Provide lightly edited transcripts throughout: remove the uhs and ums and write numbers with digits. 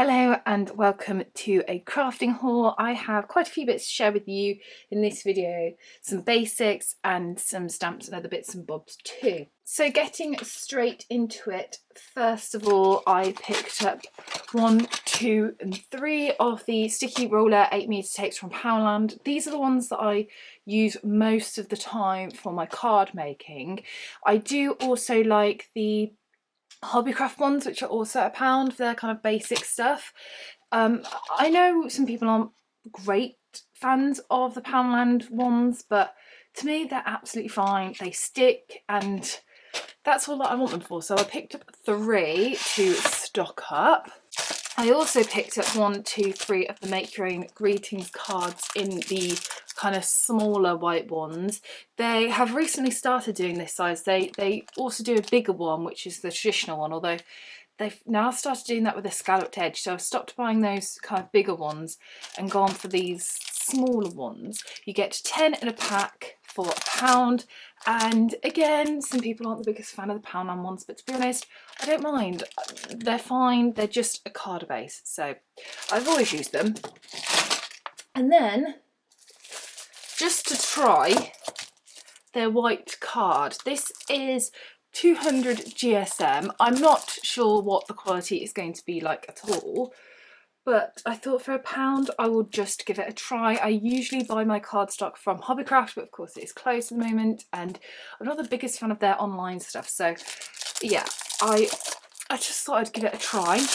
Hello and welcome to a crafting haul. I have quite a few bits to share with you in this video, some basics and some stamps and other bits and bobs too. So getting straight into it, first of all I picked up 1, 2 and 3 of the sticky roller 8m tapes from Poundland. These are the ones that I use most of the time for my card making. I do also like the Hobbycraft ones, which are also £1 for their kind of basic stuff. I know some people aren't great fans of the Poundland ones, but to me they're absolutely fine. They stick and that's all that I want them for. So I picked up 3 to stock up. I also picked up 1, 2, 3 of the Make Your Own greetings cards in the kind of smaller white ones. They have recently started doing this size. They also do a bigger one, which is the traditional one, although they've now started doing that with a scalloped edge. So I've stopped buying those kind of bigger ones and gone for these smaller ones. You get 10 in a pack for £1. And again, some people aren't the biggest fan of the Poundland ones, but to be honest, I don't mind. They're fine. They're just a card base. So I've always used them. And then, just to try their white card, this is 200 GSM. I'm not sure what the quality is going to be like at all, but I thought for £1 I would just give it a try. I usually buy my cardstock from Hobbycraft, but of course it is closed at the moment, and I'm not the biggest fan of their online stuff. So yeah, I just thought I'd give it a try.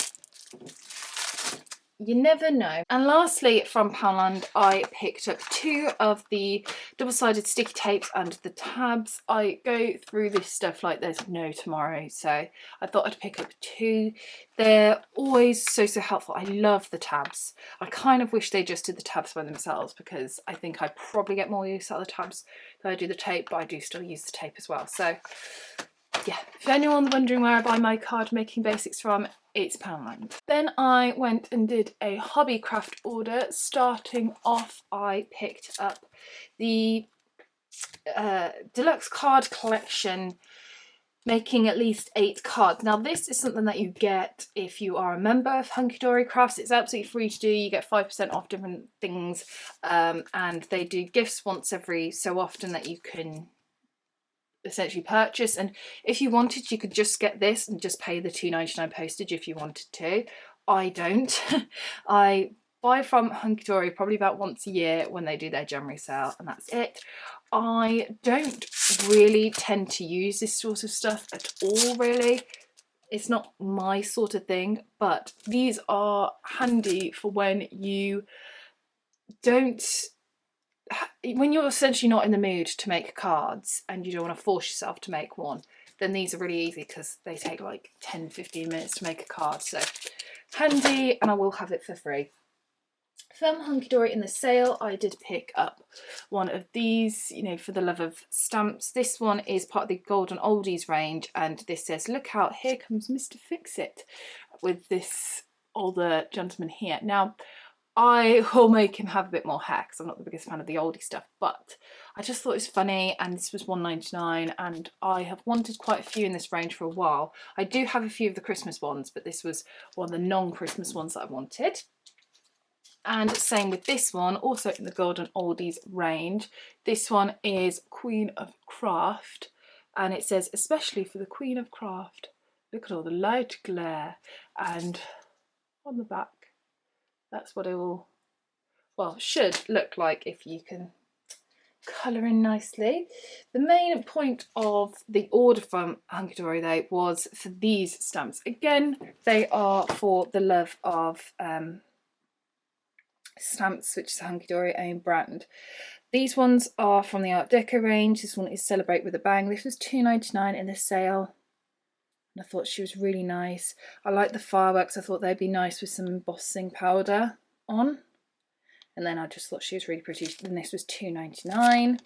You never know. And lastly, from Poundland, I picked up 2 of the double-sided sticky tapes and the tabs. I go through this stuff like there's no tomorrow, so I thought I'd pick up 2. They're always so helpful. I love the tabs. I kind of wish they just did the tabs by themselves, because I think I probably get more use out of the tabs than I do the tape, but I do still use the tape as well. So yeah, if anyone's wondering where I buy my card making basics from, it's Poundland. Then I went and did a Hobbycraft order. Starting off, I picked up the Deluxe card collection, making at least 8 cards. Now this is something that you get if you are a member of Hunkydory Crafts. It's absolutely free to do. You get 5% off different things, and they do gifts once every so often that you can essentially purchase. And if you wanted, you could just get this and just pay the £2.99 postage if you wanted to. I don't. I buy from Hunkydory probably about once a year when they do their January sale, and that's it. I don't really tend to use this sort of stuff at all, really. It's not my sort of thing, but these are handy for when you when you're essentially not in the mood to make cards and you don't want to force yourself to make one, then these are really easy because they take like 10-15 minutes to make a card. So handy, and I will have it for free. From Hunkydory in the sale, I did pick up 1 of these, you know, for the love of stamps. This one is part of the Golden Oldies range, and this says, "Look out, here comes Mr. Fix-It," with this older gentleman here. Now, I will make him have a bit more hair because I'm not the biggest fan of the oldie stuff, but I just thought it was funny, and this was £1.99, and I have wanted quite a few in this range for a while. I do have a few of the Christmas ones, but this was one of the non-Christmas ones that I wanted. And same with this one, also in the Golden Oldies range. This one is Queen of Craft, and it says, "Especially for the Queen of Craft. Look at all the light glare." And on the back, that's what it will, well, should look like if you can colour in nicely. The main point of the order from Hunkydory though was for these stamps. Again, they are for the love of stamps, which is a Hunkydory own brand. These ones are from the Art Deco range. This one is Celebrate with a Bang. This was £2.99 in the sale. And I thought she was really nice. I like the fireworks. I thought they'd be nice with some embossing powder on. And then I just thought she was really pretty. And this was £2.99.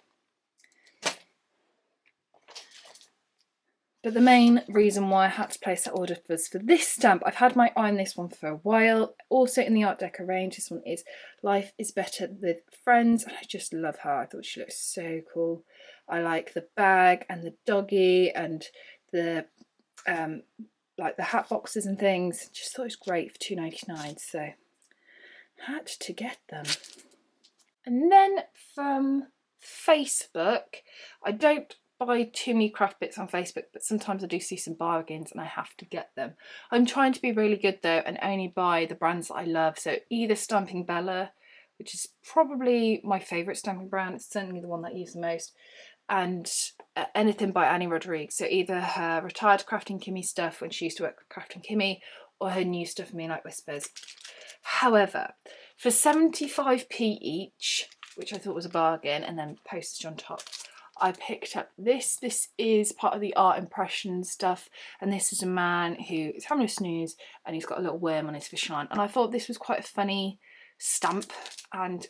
But the main reason why I had to place that order was for this stamp. I've had my eye on this one for a while. Also in the Art Deco range, this one is Life is Better with Friends. And I just love her. I thought she looked so cool. I like the bag and the doggy and the like the hat boxes and things. Just thought it was great for £2.99, so had to get them. And then from Facebook, I don't buy too many craft bits on Facebook, but sometimes I do see some bargains and I have to get them. I'm trying to be really good though and only buy the brands that I love. So either Stamping Bella, which is probably my favourite stamping brand, it's certainly the one that I use the most, and anything by Annie Rodriguez. So either her retired Kraftin Kimmie stuff when she used to work with Kraftin Kimmie, or her new stuff, Moonlight Whispers. However, for 75p each, which I thought was a bargain, and then postage on top, I picked up this. This is part of the art impression stuff, and this is a man who is having a snooze and he's got a little worm on his fish line, and I thought this was quite a funny stamp. And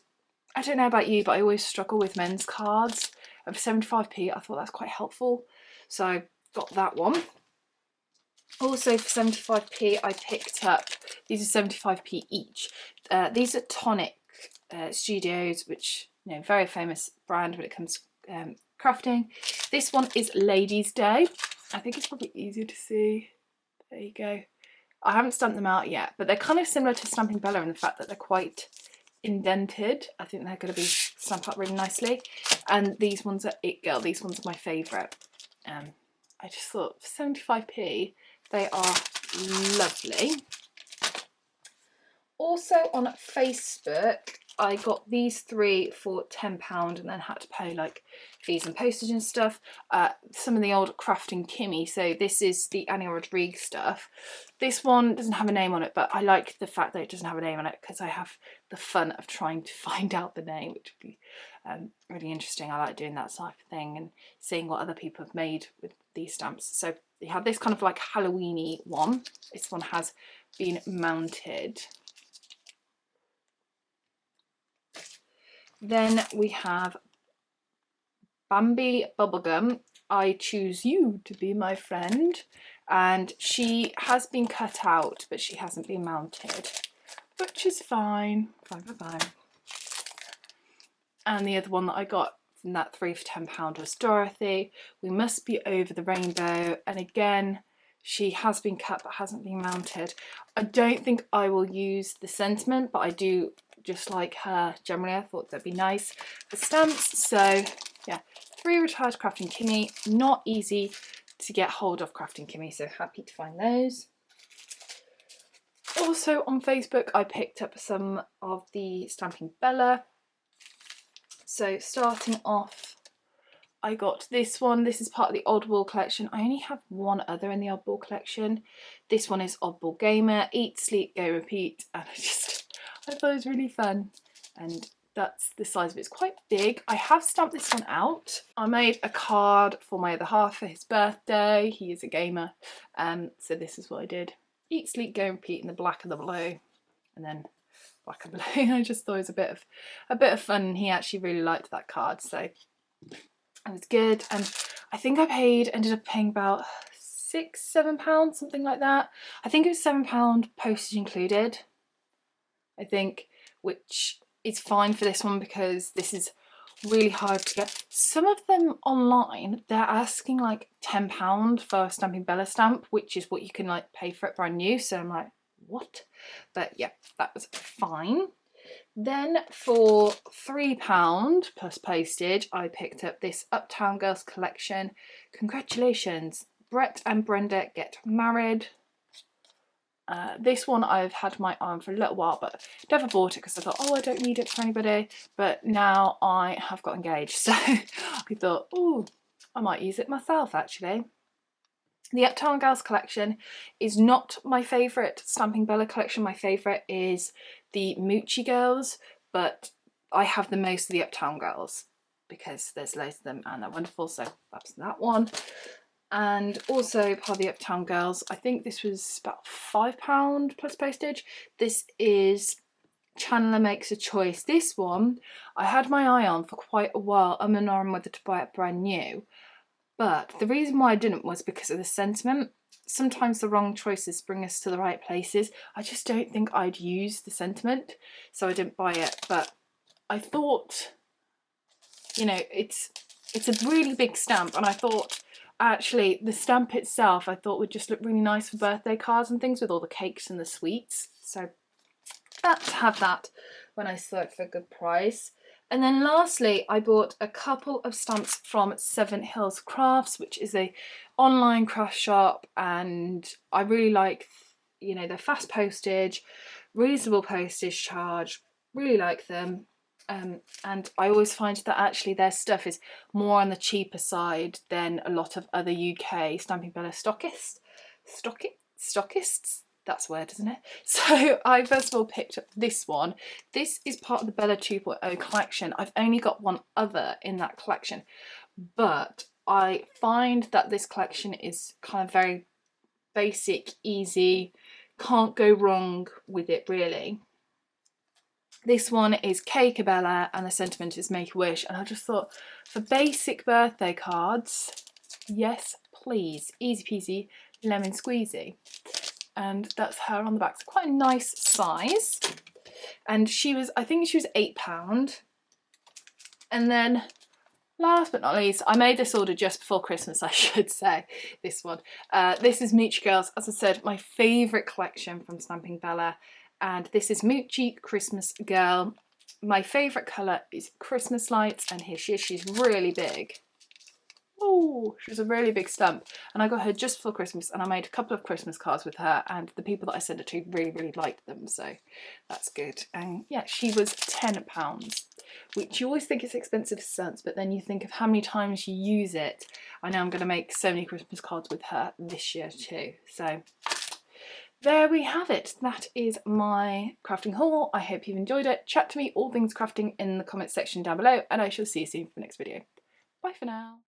I don't know about you, but I always struggle with men's cards, and for 75p I thought that's quite helpful, so I got that one. Also for 75p I picked up, these are 75p each, these are Tonic Studios, which, you know, very famous brand when it comes to crafting. This one is Ladies' Day. I think it's probably easier to see. There you go. I haven't stamped them out yet, but they're kind of similar to Stamping Bella in the fact that they're quite indented. I think they're going to be stamped up really nicely. And these ones are It Girl. These ones are my favourite. I just thought for 75p they are lovely. Also on Facebook, I got these three for £10 and then had to pay like fees and postage and stuff. Some of the old Kraftin Kimmie. So this is the Annie Rodriguez stuff. This one doesn't have a name on it, but I like the fact that it doesn't have a name on it because I have the fun of trying to find out the name, which would be really interesting. I like doing that type of thing and seeing what other people have made with these stamps. So you have this kind of like Halloween-y one. This one has been mounted. Then we have Bambi Bubblegum, I Choose You to Be My Friend, and she has been cut out but she hasn't been mounted, which is fine. Fine. And the other one that I got from that 3 for £10 was Dorothy, We Must Be Over the Rainbow, and again she has been cut but hasn't been mounted. I don't think I will use the sentiment, but I do just like her generally. I thought that'd be nice for stamps. So yeah, 3 retired Kraftin Kimmie. Not easy to get hold of Kraftin Kimmie, so happy to find those. Also on Facebook I picked up some of the Stamping Bella. So starting off, I got this one. This is part of the Oddball collection. I only have one other in the Oddball collection. This one is Oddball Gamer, Eat, Sleep, Go, Repeat, and I thought it was really fun, and that's the size of it. It's quite big. I have stamped this one out. I made a card for my other half for his birthday. He is a gamer, so this is what I did. Eat, Sleep, Go, Repeat in the black and the blue, and then black and blue. I just thought it was a bit of fun, and he actually really liked that card, so it was good. And I think I ended up paying about £6–7, something like that. I think it was £7 postage included, I think, which is fine for this one because this is really hard to get. Some of them online, they're asking like £10 for a Stamping Bella stamp, which is what you can like pay for it brand new. So I'm like, what? But yeah, that was fine. Then for £3 plus postage, I picked up this Uptown Girls collection. Congratulations, Brett and Brenda get married. This one I've had my eye on for a little while, but never bought it because I thought, oh, I don't need it for anybody. But now I have got engaged, so I thought, oh, I might use it myself actually. The Uptown Girls collection is not my favourite Stamping Bella collection. My favourite is the Moochie Girls, but I have the most of the Uptown Girls because there's loads of them and they're wonderful, so that's that one. And also part of the Uptown Girls, I think this was about £5 plus postage. This is Chandler Makes a Choice. This one I had my eye on for quite a while. I'm and on whether to buy it brand new, but the reason why I didn't was because of the sentiment. Sometimes the wrong choices bring us to the right places. I just don't think I'd use the sentiment, so I didn't buy it. But I thought, you know, it's a really big stamp, and I thought actually the stamp itself I thought would just look really nice for birthday cards and things with all the cakes and the sweets. So let's have that when I saw it for a good price. And then lastly, I bought a couple of stamps from Seven Hills Crafts, which is a online craft shop, and I really like, you know, their fast postage, reasonable postage charge, really like them. And I always find that actually their stuff is more on the cheaper side than a lot of other UK Stamping Bella stockists. That's a word, isn't it? So I first of all picked up this one. This is part of the Bella 2.0 collection. I've only got one other in that collection, but I find that this collection is kind of very basic, easy, can't go wrong with it really. This one is Cake a Bella and the sentiment is Make a Wish, and I just thought for basic birthday cards, yes please, easy peasy, lemon squeezy. And that's her on the back. It's quite a nice size. And she was, I think she was £8. And then last but not least, I made this order just before Christmas, I should say, this one. This is Moochie Girls, as I said, my favourite collection from Stamping Bella. And this is Moochie Christmas Girl. My favourite colour is Christmas Lights, and here she is, she's really big. Oh, she's a really big stamp, and I got her just for Christmas, and I made a couple of Christmas cards with her, and the people that I sent it to really liked them, so that's good. And yeah, she was £10, which you always think is expensive for stamps, but then you think of how many times you use it. I know I'm going to make so many Christmas cards with her this year too, so there we have it. That is my crafting haul. I hope you've enjoyed it. Chat to me all things crafting in the comments section down below, and I shall see you soon for the next video. Bye for now.